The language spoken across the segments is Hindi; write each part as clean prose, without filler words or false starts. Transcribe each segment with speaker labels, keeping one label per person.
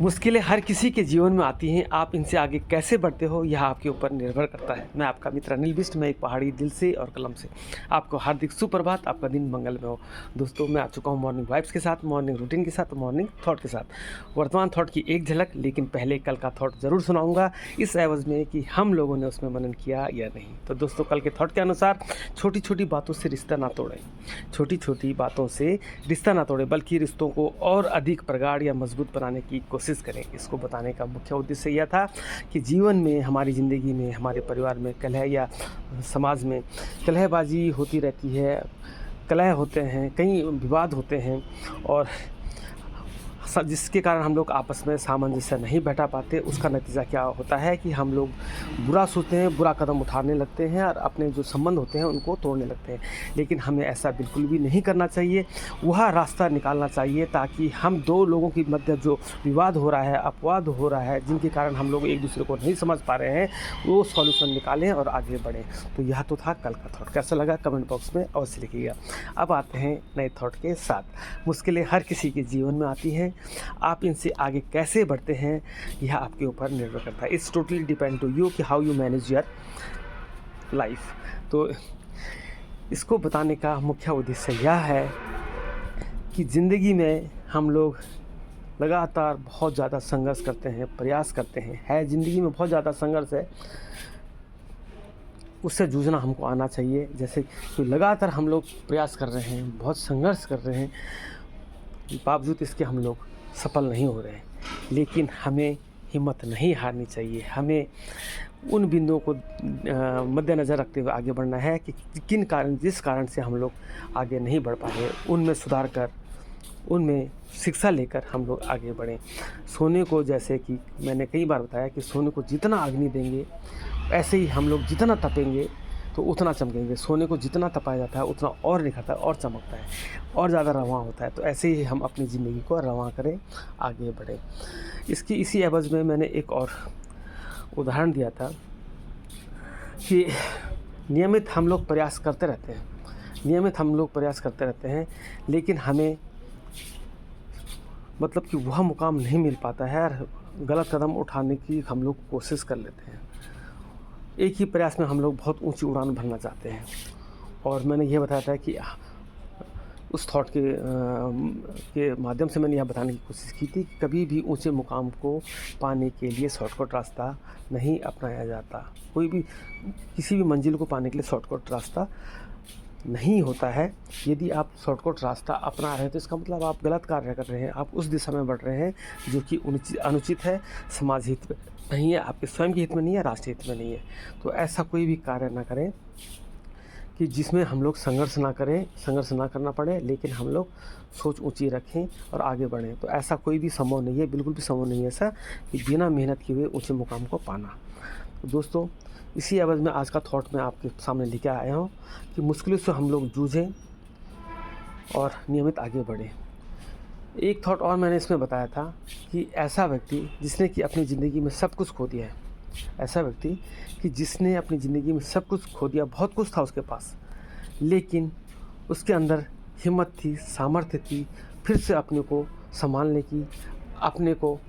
Speaker 1: मुश्किलें हर किसी के जीवन में आती हैं। आप इनसे आगे कैसे बढ़ते हो यह आपके ऊपर निर्भर करता है। मैं आपका मित्र अनिल बिष्ट, मैं एक पहाड़ी दिल से और कलम से आपको हार्दिक सुप्रभात। आपका दिन मंगल में हो। दोस्तों, मैं आ चुका हूँ मॉर्निंग वाइब्स के साथ, मॉर्निंग रूटीन के साथ, मॉर्निंग थॉट के साथ। वर्तमान थॉट की एक झलक, लेकिन पहले कल का थॉट ज़रूर सुनाऊंगा, इस एवज में कि हम लोगों ने उसमें मनन किया या नहीं। तो दोस्तों, कल के थॉट के अनुसार छोटी छोटी बातों से रिश्ता ना तोड़ें। छोटी छोटी बातों से रिश्ता ना तोड़ें, बल्कि रिश्तों को और अधिक प्रगाढ़ या मजबूत बनाने की कोशिश करें। इसको बताने का मुख्य उद्देश्य यह था कि जीवन में, हमारी ज़िंदगी में, हमारे परिवार में कलह या समाज में कलहबाजी होती रहती है। कलह होते हैं, कई विवाद होते हैं, और जिसके कारण हम लोग आपस में सामंजस्य नहीं बैठा पाते। उसका नतीजा क्या होता है कि हम लोग बुरा सोचते हैं, बुरा कदम उठाने लगते हैं और अपने जो संबंध होते हैं उनको तोड़ने लगते हैं। लेकिन हमें ऐसा बिल्कुल भी नहीं करना चाहिए। वह रास्ता निकालना चाहिए ताकि हम दो लोगों के मध्य जो विवाद हो रहा है, अपवाद हो रहा है, जिनके कारण हम लोग एक दूसरे को नहीं समझ पा रहे हैं, वो सॉल्यूशन निकालें और आगे बढ़ें। तो यह तो था कल का थॉट। कैसा लगा कमेंट बॉक्स में अवश्य लिखिएगा। अब आते हैं नए थॉट के साथ। मुश्किलें हर किसी के जीवन में आती हैं। आप इनसे आगे कैसे बढ़ते हैं यह आपके ऊपर निर्भर करता है। It's totally depend to you कि how you manage your life. तो इसको बताने का मुख्य उद्देश्य यह है कि ज़िंदगी में हम लोग लगातार बहुत ज़्यादा संघर्ष करते हैं, प्रयास करते हैं। ज़िंदगी में बहुत ज़्यादा संघर्ष है, उससे जूझना हमको आना चाहिए। जैसे कि लगातार हम लोग प्रयास कर रहे हैं, बहुत संघर्ष कर रहे हैं, बावजूद इसके हम लोग सफल नहीं हो रहे हैं। लेकिन हमें हिम्मत नहीं हारनी चाहिए। हमें उन बिंदुओं को मद्देनज़र रखते हुए आगे बढ़ना है कि जिस कारण से हम लोग आगे नहीं बढ़ पा रहे, उनमें सुधार कर, उनमें शिक्षा लेकर हम लोग आगे बढ़ें। सोने को, जैसे कि मैंने कई बार बताया कि सोने को जितना अग्नि देंगे, ऐसे ही हम लोग जितना तपेंगे तो उतना चमकेंगे। सोने को जितना तपाया जाता है उतना और निखरता है और चमकता है और ज़्यादा रवां होता है। तो ऐसे ही हम अपनी ज़िंदगी को रवां करें, आगे बढ़ें। इसी एवज में मैंने एक और उदाहरण दिया था कि नियमित हम लोग प्रयास करते रहते हैं, लेकिन हमें मतलब कि वह मुकाम नहीं मिल पाता है और गलत कदम उठाने की हम लोग कोशिश कर लेते हैं। एक ही प्रयास में हम लोग बहुत ऊंची उड़ान भरना चाहते हैं। और मैंने यह बताया था कि उस थॉट के माध्यम से मैंने यह बताने की कोशिश की थी कि कभी भी ऊंचे मुकाम को पाने के लिए शॉर्टकट रास्ता नहीं अपनाया जाता। कोई भी किसी भी मंजिल को पाने के लिए शॉर्टकट रास्ता नहीं होता है। यदि आप शॉर्टकट रास्ता अपना रहे हैं तो इसका मतलब आप गलत कार्य कर रहे हैं, आप उस दिशा में बढ़ रहे हैं जो कि अनुचित है, समाज हित में नहीं है, आपके स्वयं के हित में नहीं है, राष्ट्र हित में नहीं है। तो ऐसा कोई भी कार्य ना करें कि जिसमें हम लोग संघर्ष ना करना पड़े, लेकिन हम लोग सोच ऊंची रखें और आगे बढ़ें। तो ऐसा कोई भी संभव नहीं है, बिल्कुल भी संभव नहीं है ऐसा कि बिना मेहनत किए हुए ऊंचे मुकाम को पाना। तो दोस्तों, इसी एवज में आज का थॉट मैं आपके सामने लेकर आया हूँ कि मुश्किलों से हम लोग जूझें और नियमित आगे बढ़ें। एक थॉट और मैंने इसमें बताया था कि ऐसा व्यक्ति जिसने कि अपनी ज़िंदगी में सब कुछ खो दिया है, बहुत कुछ था उसके पास, लेकिन उसके अंदर हिम्मत थी, सामर्थ्य थी फिर से अपने को संभालने की, अपने को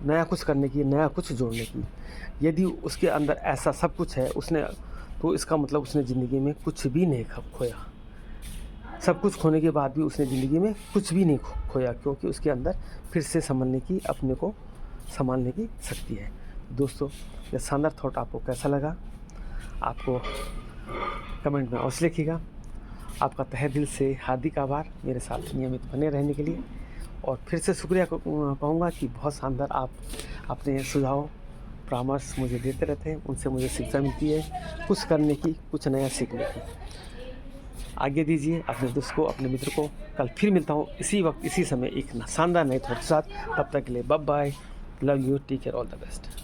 Speaker 1: नया कुछ करने की, नया कुछ जोड़ने की। यदि उसके अंदर ऐसा सब कुछ है तो इसका मतलब उसने ज़िंदगी में कुछ भी नहीं खोया। सब कुछ खोने के बाद भी उसने ज़िंदगी में कुछ भी नहीं खोया, क्योंकि उसके अंदर फिर से संभलने की, अपने को संभालने की शक्ति है। दोस्तों, यह शानदार थॉट आपको कैसा लगा, आपको कमेंट में अवश्य लिखिएगा। आपका तहे दिल से हार्दिक आभार मेरे साथ नियमित बने रहने के लिए। और फिर से शुक्रिया कहूँगा कि बहुत शानदार आप अपने सुझाव, परामर्श मुझे देते रहते हैं, उनसे मुझे शिक्षा मिलती है कुछ करने की, कुछ नया सीखने की। आगे दीजिए अपने दोस्त को, अपने मित्र को। कल फिर मिलता हूँ इसी वक्त, इसी समय एक शानदार नए थॉट के साथ। तब तक के लिए bye bye, love you, take care, all the best.